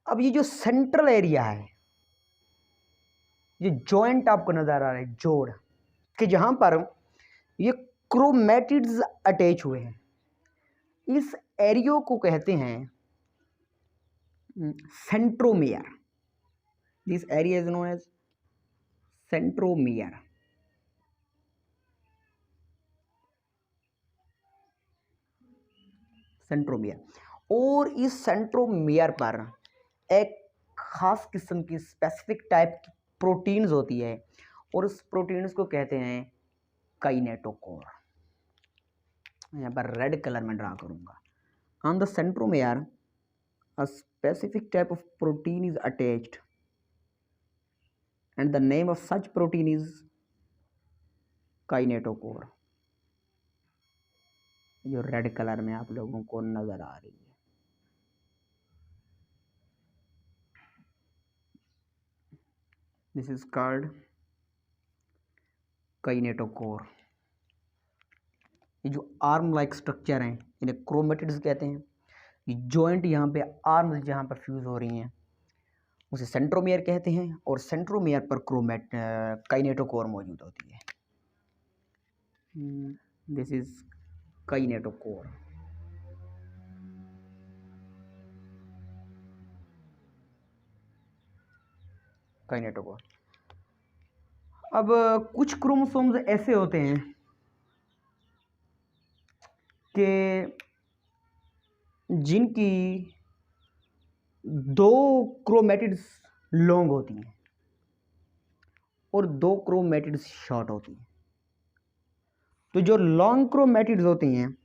अब ये जो सेंट्रल एरिया है, ये जॉइंट आपको नजर आ रहा है, जोड़ कि जहां पर ये क्रोमैटिड्स अटैच हुए हैं, इस एरिया को कहते हैं centromere. This area is known as centromere. Centromere. और इस सेंट्रोमियर पर एक खास किस्म की स्पेसिफिक टाइप की प्रोटीन्स होती है, और उस प्रोटीन्स को कहते हैं काइनेटोकोर। यहाँ पर रेड कलर में ड्रा करूंगा। On the centromere a specific type of protein is attached and the name of such protein is kinetochore. जो रेड कलर में आप लोगों को नजर आ रही है, दिस इज कॉल्ड काइनेटोकोर। ये जो आर्म लाइक स्ट्रक्चर हैं इन्हें क्रोमेटिड्स कहते हैं। ये जॉइंट यहाँ पे आर्म्स जहाँ पर फ्यूज हो रही हैं उसे सेंट्रोमियर कहते हैं, और सेंट्रोमियर पर काइनेटोकोर मौजूद होती है। This is kinetochore. काइनेटोकोर। अब कुछ क्रोमोसोम्स ऐसे होते हैं कि जिनकी 2 क्रोमेटिड्स लॉन्ग होती हैं और 2 क्रोमेटिड्स शॉर्ट होती हैं। तो जो लॉन्ग क्रोमेटिड्स होती हैं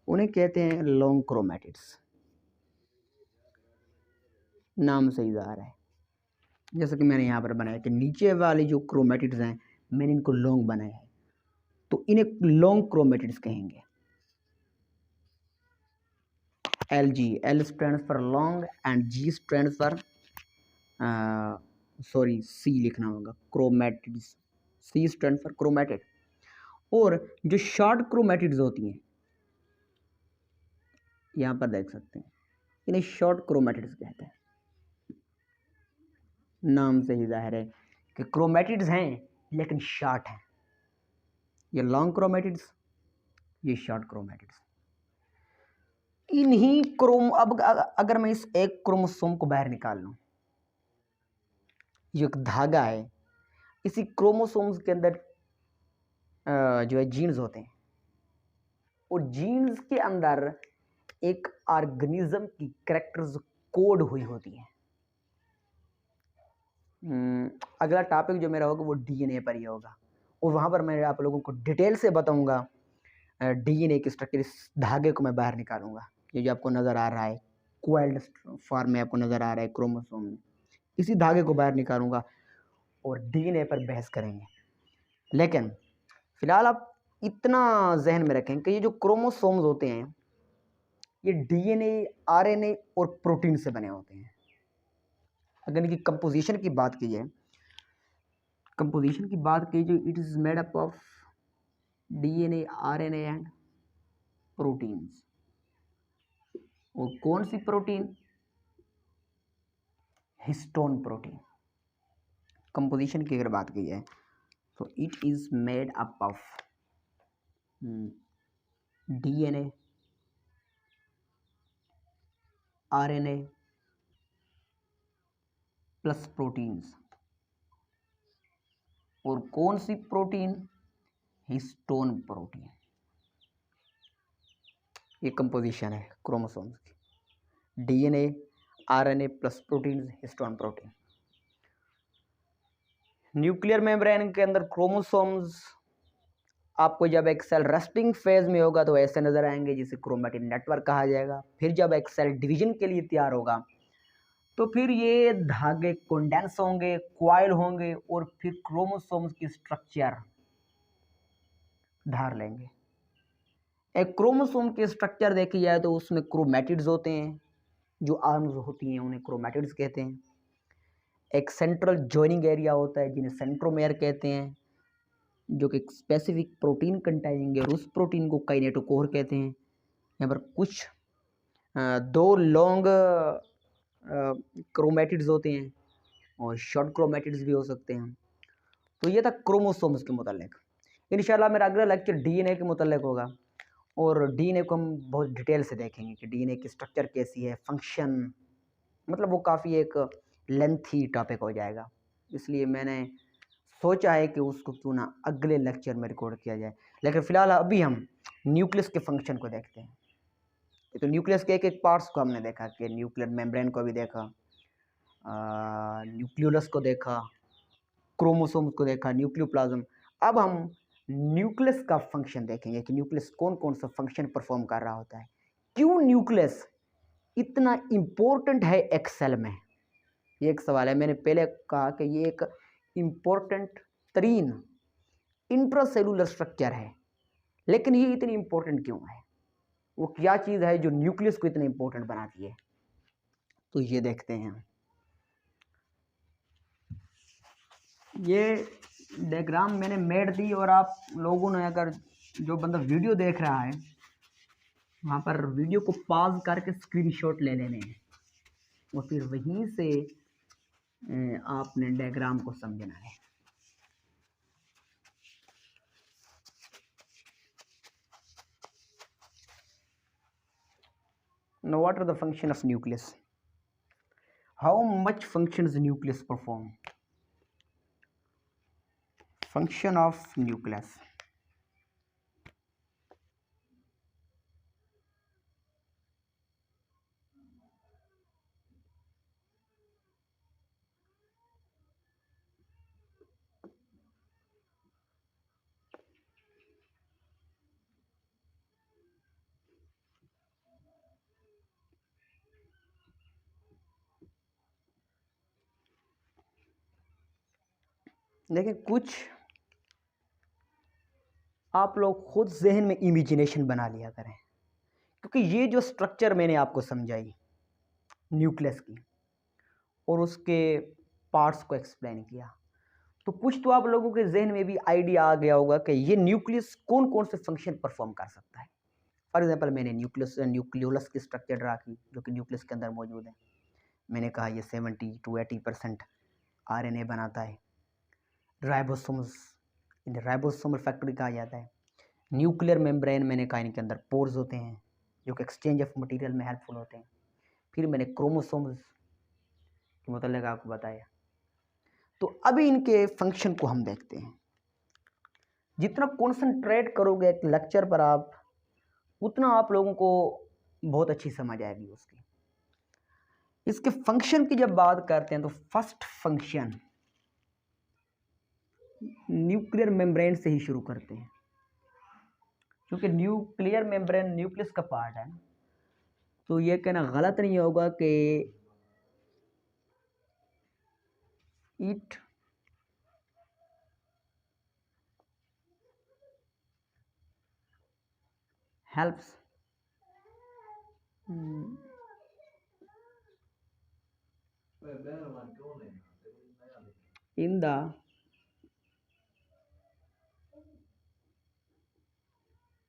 उन्हें कहते हैं लॉन्ग क्रोमेटिड्स। नाम से ही ज़ाहिर है, जैसे कि मैंने यहाँ पर बनाया कि नीचे वाले जो क्रोमेटिड्स हैं मैंने इनको लॉन्ग बनाया है, तो इन्हें लॉन्ग क्रोमेटिड्स कहेंगे। LG, L stands for long and G stands for sorry C लिखना होगा, chromatids. C stands for chromatid. और जो शॉर्ट क्रोमेटिड्स होती हैं यहाँ पर देख सकते हैं, इन्हें शॉर्ट क्रोमेटिड्स कहते हैं। नाम से ही जाहिर है कि क्रोमेटिड्स हैं लेकिन शॉर्ट हैं। ये लॉन्ग क्रोमेटिड्स, ये शॉर्ट क्रोमेटिड्स। इन्हीं अब अगर मैं इस एक क्रोमोसोम को बाहर निकाल लूं, ये एक धागा है, इसी क्रोमोसोम्स के अंदर जो है जीन्स होते हैं, और जीन्स के अंदर एक ऑर्गेनिज्म की कैरेक्टर्स कोड हुई होती है। अगला टॉपिक जो मेरा होगा वो डीएनए पर ही होगा, और वहाँ पर मैं आप लोगों को डिटेल से बताऊंगा डीएनए की स्ट्रक्चर। इस धागे को मैं बाहर निकालूंगा। ये जो आपको नज़र आ रहा है कोइल्ड फॉर्म में आपको नज़र आ रहा है क्रोमोसोम में, इसी धागे को बाहर निकालूंगा और डीएनए पर बहस करेंगे। लेकिन फिलहाल आप इतना जहन में रखें कि ये जो क्रोमोसोम्स होते हैं ये डीएनए, आरएनए और प्रोटीन से बने होते हैं। अगर इनकी कंपोजिशन की बात की जाए, जो it is made up of DNA, RNA and proteins. और कौन सी प्रोटीन? Histone protein. कंपोजिशन की अगर बात की जाए तो it is made up of DNA, RNA plus proteins. और कौन सी प्रोटीन? Histone protein. ये कंपोजिशन है क्रोमोसोम्स की, DNA, RNA plus protein, histone protein. Nuclear membrane के अंदर क्रोमोसोम्स आपको जब एक सेल रेस्टिंग फेज में होगा तो ऐसे नजर आएंगे, जिसे क्रोमैटिन नेटवर्क कहा जाएगा। फिर जब एक सेल डिवीजन के लिए तैयार होगा तो फिर ये धागे कंडेंस होंगे, क्वाइल होंगे और फिर क्रोमोसोम्स की स्ट्रक्चर धार लेंगे। एक क्रोमोसोम की स्ट्रक्चर देखी जाए तो उसमें क्रोमैटिड्स होते हैं, जो आर्म्स होती हैं उन्हें क्रोमैटिड्स कहते हैं। एक सेंट्रल जॉइनिंग एरिया होता है जिन्हें सेंट्रोमेयर कहते हैं, जो कि स्पेसिफिक प्रोटीन कंटेनिंग है, और उस प्रोटीन को काइनेटोकोर कहते हैं। यहाँ पर कुछ दो लॉन्ग क्रोमैटिड्स होते हैं और शॉर्ट क्रोमैटिड्स भी हो सकते हैं। तो ये था क्रोमोसोम्स के मुतालिक। इंशाल्लाह मेरा अगला लेक्चर डीएनए के मुतालिक होगा, और डीएनए को हम बहुत डिटेल से देखेंगे कि डीएनए की स्ट्रक्चर कैसी है, फंक्शन, मतलब वो काफ़ी एक लेंथी टॉपिक हो जाएगा। इसलिए मैंने सोचा है कि उसको क्यों ना अगले लेक्चर में रिकॉर्ड किया जाए। लेकिन फ़िलहाल अभी हम न्यूक्लियस के फंक्शन को देखते हैं। तो न्यूक्लियस के एक एक पार्ट्स को हमने देखा कि न्यूक्लियर मेम्ब्रेन को भी देखा, न्यूक्लियोलस को देखा, क्रोमोसोम को देखा, न्यूक्लियोप्लाज्म। अब हम न्यूक्लियस का फंक्शन देखेंगे कि न्यूक्लियस कौन कौन सा फंक्शन परफॉर्म कर रहा होता है, क्यों न्यूक्लियस इतना इम्पोर्टेंट है एक सेल में। ये एक सवाल है। मैंने पहले कहा कि ये एक इम्पोर्टेंट तरीन इंट्रासेलुलर स्ट्रक्चर है, लेकिन ये इतनी इम्पोर्टेंट क्यों है? वो क्या चीज़ है जो न्यूक्लियस को इतना इम्पोर्टेंट बनाती है? तो ये देखते हैं। ये डायग्राम मैंने मेड दी, और आप लोगों ने अगर जो बंदा वीडियो देख रहा है वहाँ पर वीडियो को पॉज करके स्क्रीनशॉट ले लेने हैं, और फिर वहीं से आपने डायग्राम को समझना है। Now, what are the function of nucleus? How much functions nucleus perform? Function of nucleus. देखिए, कुछ आप लोग खुद जहन में इमेजिनेशन बना लिया करें, क्योंकि ये जो स्ट्रक्चर मैंने आपको समझाई न्यूक्लियस की और उसके पार्ट्स को एक्सप्लेन किया, तो कुछ तो आप लोगों के जहन में भी आइडिया आ गया होगा कि ये न्यूक्लियस कौन कौन से फंक्शन परफॉर्म कर सकता है। फॉर एग्जांपल, मैंने न्यूक्लियोलस की स्ट्रक्चर ड्रा की जो कि न्यूक्लियस के अंदर मौजूद है। मैंने कहा ये 70 to 80% आरएनए बनाता है। राइबोसोम्स, इन राइबोसोमल फैक्ट्री कहा जाता है। न्यूक्लियर मेम्ब्रेन मैंने कहा इनके अंदर पोर्स होते हैं जो कि एक्सचेंज ऑफ मटेरियल में हेल्पफुल होते हैं। फिर मैंने क्रोमोसोम्स के मतलब आपको बताया। तो अभी इनके फंक्शन को हम देखते हैं। जितना कॉन्सेंट्रेट करोगे एक लेक्चर पर आप, उतना आप लोगों को बहुत अच्छी समझ आएगी उसकी। इसके फंक्शन की जब बात करते हैं तो फर्स्ट फंक्शन न्यूक्लियर मेम्ब्रेन से ही शुरू करते हैं, क्योंकि न्यूक्लियर मेम्ब्रेन न्यूक्लियस का पार्ट है। तो ये कहना गलत नहीं होगा कि it helps in the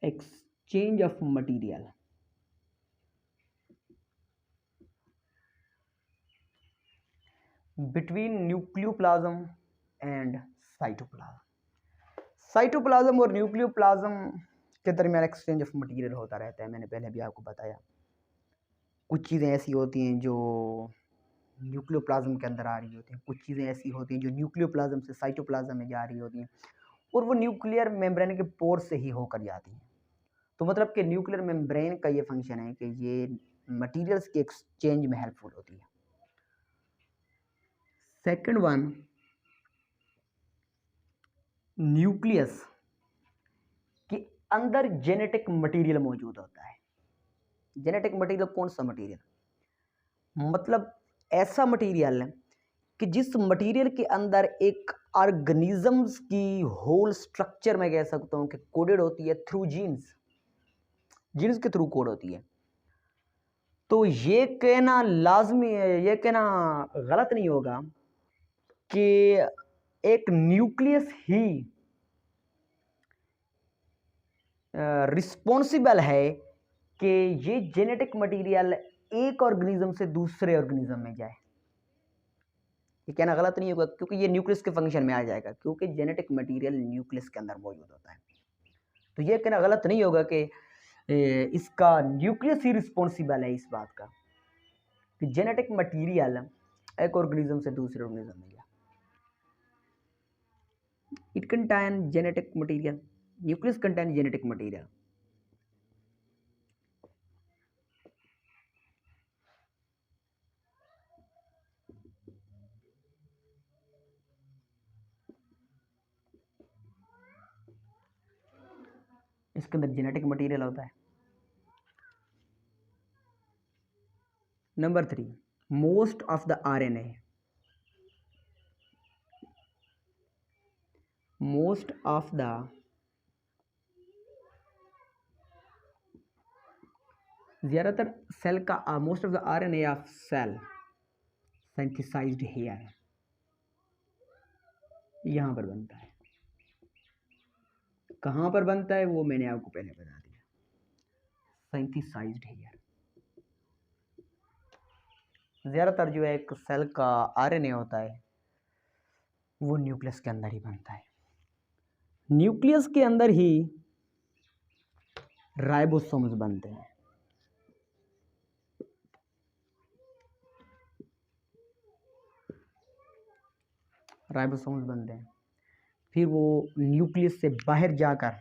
exchange of material. Between nucleoplasm and cytoplasm. Cytoplasm और न्यूक्लियोप्लाज्म के दरमियान एक्सचेंज ऑफ मटेरियल होता रहता है। मैंने पहले भी आपको बताया, कुछ चीज़ें ऐसी होती हैं जो न्यूक्लियोप्लाज्म के अंदर आ रही होती हैं, कुछ चीज़ें ऐसी होती हैं जो न्यूक्लियोप्लाज्म से साइटोप्लाज्म में जा रही होती हैं, और वो न्यूक्लियर मेम्ब्रेन के पोर से ही होकर जाती हैं। तो मतलब कि न्यूक्लियर मेम्ब्रेन का ये फंक्शन है कि ये मटेरियल्स के एक्सचेंज में हेल्पफुल होती है। सेकंड वन, न्यूक्लियस के अंदर जेनेटिक मटेरियल मौजूद होता है। जेनेटिक मटेरियल कौन सा मटेरियल? मतलब ऐसा मटेरियल कि जिस मटेरियल के अंदर एक ऑर्गेनिजम्स की होल स्ट्रक्चर मैं कह सकता हूँ कि कोडेड होती है थ्रू जीन्स, जीन्स के थ्रू कोड होती है। तो ये कहना लाजमी है, ये कहना गलत नहीं होगा कि एक न्यूक्लियस ही रिस्पॉन्सिबल है कि ये जेनेटिक मटेरियल एक ऑर्गेनिज्म से दूसरे ऑर्गेनिज्म में जाए। ये कहना गलत नहीं होगा क्योंकि ये न्यूक्लियस के फंक्शन में आ जाएगा, क्योंकि जेनेटिक मटेरियल न्यूक्लियस के अंदर मौजूद होता है। तो ये कहना गलत नहीं होगा कि इसका न्यूक्लियस ही रिस्पॉन्सिबल है इस बात का कि जेनेटिक मटेरियल एक ऑर्गेनिज्म से दूसरे ऑर्गेनिज्म में जाए। It contain genetic material, nucleus contain genetic material. इसके अंदर जेनेटिक मटेरियल होता है। Number 3, most of the RNA, most of the ज़्यादातर सेल का most of the RNA of cell synthesized here, यहाँ पर बनता है। कहाँ पर बनता है वो मैंने आपको पहले बता दिया, सिंथेसाइज्ड हेयर। ज़्यादातर जो है एक सेल का आरएनए होता है वो न्यूक्लियस के अंदर ही बनता है। न्यूक्लियस के अंदर ही राइबोसोम्स बनते हैं। राइबोसोम्स बनते हैं, फिर वो न्यूक्लियस से बाहर जाकर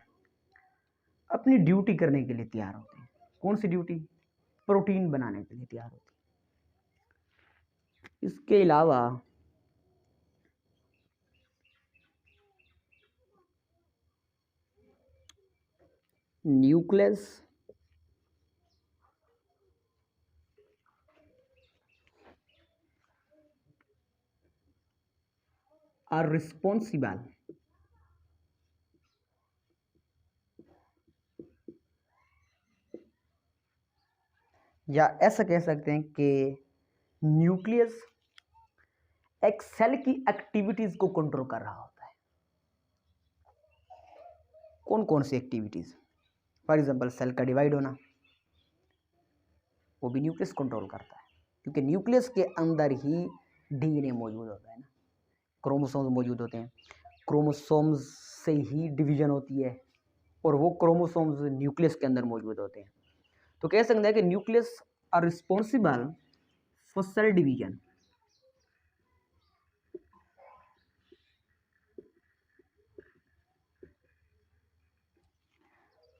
अपनी ड्यूटी करने के लिए तैयार होते हैं। कौन सी ड्यूटी? प्रोटीन बनाने के लिए तैयार होते हैं। इसके अलावा न्यूक्लियस आर रिस्पॉन्सिबल या ऐसा कह सकते हैं कि न्यूक्लियस एक सेल की एक्टिविटीज को कंट्रोल कर रहा होता है। कौन कौन सी एक्टिविटीज? फॉर एग्जांपल सेल का डिवाइड होना, वो भी न्यूक्लियस कंट्रोल करता है, क्योंकि न्यूक्लियस के अंदर ही डीएनए मौजूद होता है ना, क्रोमोसोम्स मौजूद होते हैं। क्रोमोसोम्स से ही डिवीजन होती है और वो क्रोमोसोम्स न्यूक्लियस के अंदर मौजूद होते हैं। तो कह सकते हैं कि nucleus are responsible for cell division.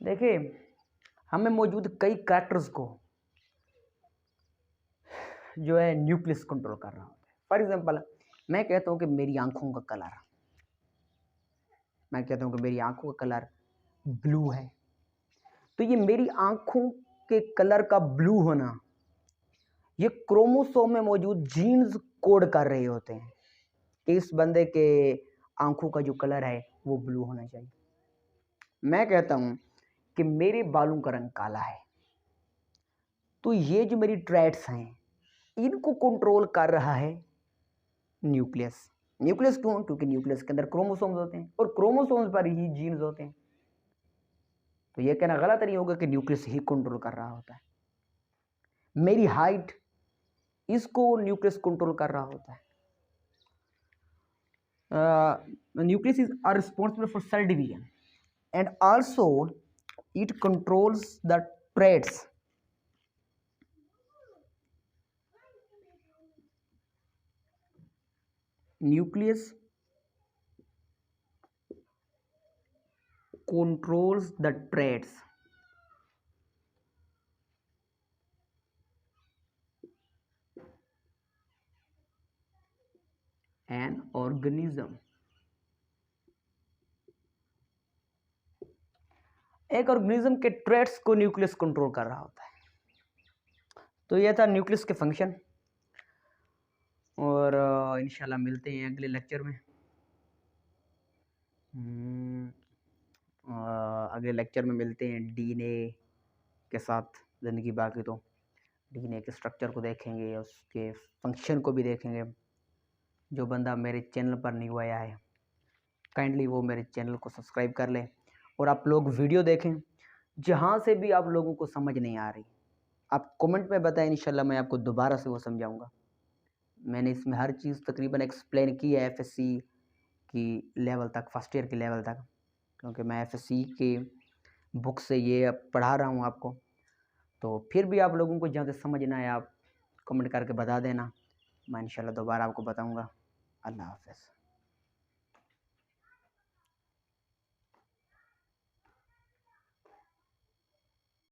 देखिए, हमें मौजूद कई कैरेक्टर्स को जो है न्यूक्लियस कंट्रोल कर रहा होता है। फॉर एग्जांपल मैं कहता हूँ कि मेरी आंखों का कलर, मैं कहता हूँ कि मेरी आंखों का कलर ब्लू है, तो ये मेरी आंखों के कलर का ब्लू होना ये क्रोमोसोम में मौजूद जीन्स कोड कर रहे होते हैं कि इस बंदे के आंखों का जो कलर है वो ब्लू होना चाहिए। मैं कहता हूँ कि मेरे बालों का रंग काला है, तो ये जो मेरी ट्रेट्स हैं इनको कंट्रोल कर रहा है न्यूक्लियस। न्यूक्लियस क्यों? क्योंकि न्यूक्लियस के अंदर क्रोमोसोम्स होते हैं और क्रोमोसोम्स पर ही जीन्स होते हैं। तो ये कहना गलत नहीं होगा कि न्यूक्लियस ही कंट्रोल कर रहा होता है। मेरी हाइट, इसको न्यूक्लियस कंट्रोल कर रहा होता है। nucleus is are responsible for cell division, and also it controls the traits. Nucleus controls the traits an organism. एक ऑर्गेनिज्म के ट्रेट्स को न्यूक्लियस कंट्रोल कर रहा होता है। तो यह था न्यूक्लियस के फंक्शन, और इंशाल्लाह मिलते हैं अगले लेक्चर में। अगले लेक्चर में मिलते हैं डीएनए के साथ। ज़िंदगी बाकी तो डीएनए के स्ट्रक्चर को देखेंगे, उसके फंक्शन को भी देखेंगे। जो बंदा मेरे चैनल पर न्यू आया है, काइंडली वो मेरे चैनल को सब्सक्राइब कर ले, और आप लोग वीडियो देखें। जहाँ से भी आप लोगों को समझ नहीं आ रही, आप कमेंट में बताएं, इंशाल्लाह मैं आपको दोबारा से वो समझाऊंगा। मैंने इसमें हर चीज़ तकरीबन एक्सप्लेन की है एफएससी की लेवल तक, फर्स्ट ईयर के लेवल तक, क्योंकि मैं एफएससी के बुक से ये पढ़ा रहा हूँ आपको। तो फिर भी आप लोगों को जहाँ से समझ ना आए, आप कमेंट करके बता देना, मैं इंशाल्लाह दोबारा आपको बताऊँगा। अल्लाह हाफ़िज़।